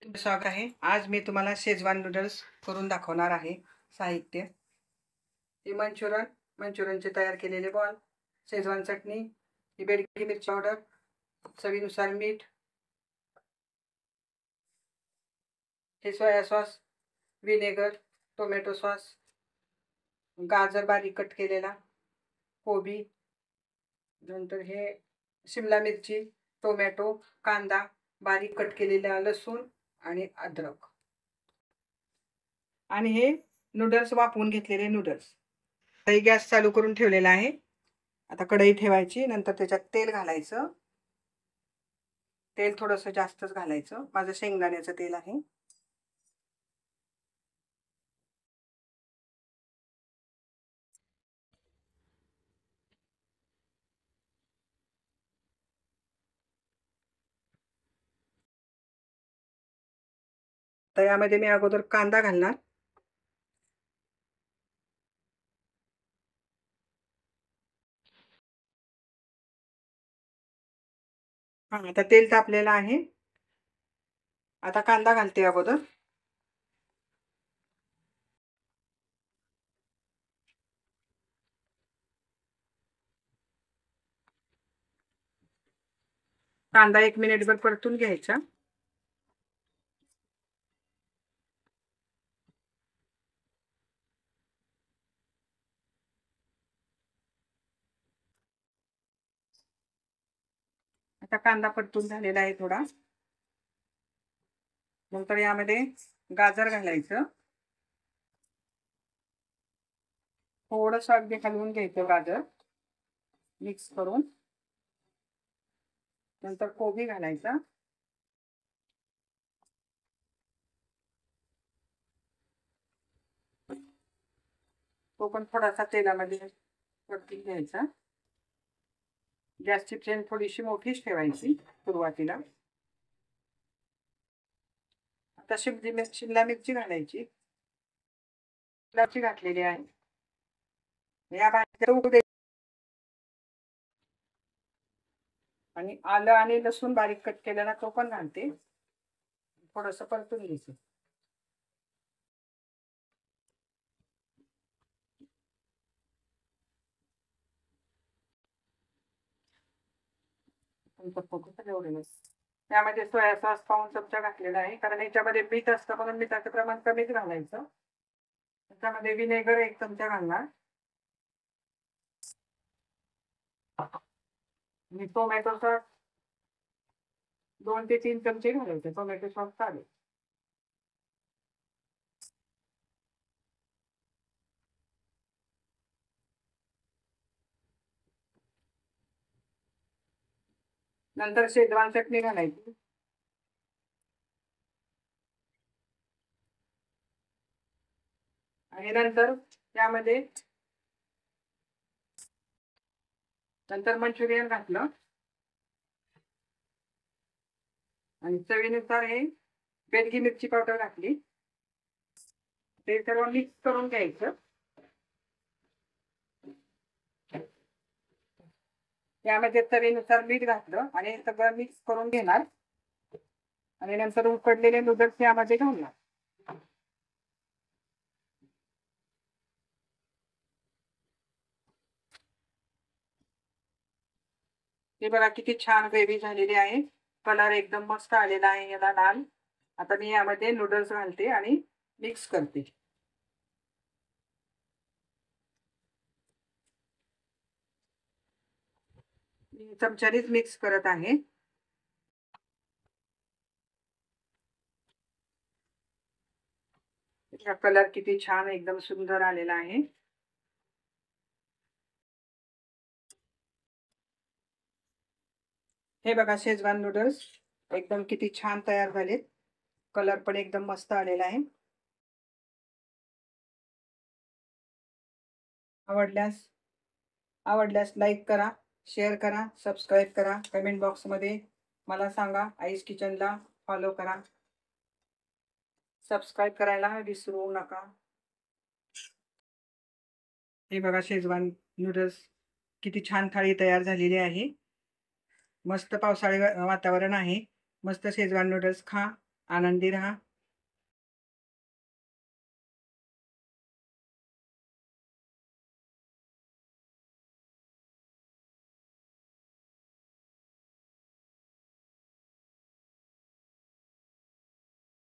स्वागत आहे। आज मी तुम्हाला शेजवान नूडल्स करून दाखवणार आहे। साहित्य: ही मंचुरियनचे तयार केलेले बॉल, शेजवान चटणी, ही बेडगी मिरची पावडर, चवीनुसार मीठ, हे soya sauce, vinegar, tomato sauce, गाजर बारीक कट केलेला, कोबी, नंतर हे शिमला मिरची, टोमॅटो, कांदा, बारीक कट केलेला लसूण आणि अद्रक, आणि हे नूडल्स वाफवून घेतलेले नूडल्स। आता गॅस चालू करून ठेवलेला आहे। आता कढई ठेवायची, नंतर त्याच्यात तेल घालायचं। तेल थोडंसं जास्तच घालायचं, माझं शेंगदाण्याचं तेल आहे। तर यामध्ये मी अगोदर कांदा घालणार। आता तेल तापलेलं आहे। आता कांदा घालते अगोदर। कांदा 1 मिनिटभर परतून घ्यायचा। आता कांदा परतून झालेला आहे थोडा। नंतर यामध्ये गाजर घालायचं। थोडंसं अगदी हलवून घ्यायचं गाजर मिक्स करून। नंतर कोबी घालायचा। तो पण थोडासा तेलामध्ये परतून घ्यायचा। गॅसची फ्लेम थोडीशी मोठीच ठेवायची सुरुवातीला। आता शिमला मिरची घालायची। मिरची घातलेली आहे। या भाजीला आणि आलं आणि लसूण बारीक कट केलेला तो पण घालते। थोडंसं परतून घ्यायचं। त्यामध्ये सोया सॉस पाऊण चमचा घातलेला आहे, कारण याच्यामध्ये मीठ असतं म्हणून मिठाचं प्रमाण कमीच घालायचं। त्याच्यामध्ये विनेगर 1 चमचा घालणार आणि टोमॅटो सॉस 2 ते 3 चमचे घालायचे। टोमॅटो सॉस चालेल। नंतर शेजवान चटणी घालायची आणि नंतर मंचुरियन घातलं आणि चवीनुसार हे बेडगी मिरची पावडर घातली। ते सर्व मिक्स करून घ्यायचं। यामध्ये चवीनुसार मीठ घातलं आणि सगळं मिक्स करून घेणार आणि नंतर उकडलेले नूडल्स यामध्ये घालणार। हे बघा किती छान ग्रेव्ही झालेली आहे। कलर एकदम मस्त आलेला आहे याला लाल। आता मी यामध्ये नूडल्स घालते आणि मिक्स करते। मी चमच्यानेच मिक्स करत आहे। कलर किती छान एकदम सुंदर आलेला आहे। हे बघा शेजवान नूडल्स एकदम किती छान तयार झालेत। कलर पण एकदम मस्त आलेला आहे। आवडल्यास लाईक करा, शेअर करा, सबस्क्राईब करा। कमेंट बॉक्समध्ये मला सांगा। आईज किचनला फॉलो करा, सबस्क्राईब करायला विसरू नका। हे बघा शेजवान नूडल्स किती छान थाळी तयार झालेली आहे। मस्त पावसाळी वातावरण आहे। मस्त शेजवान नूडल्स खा। आनंदी राहा.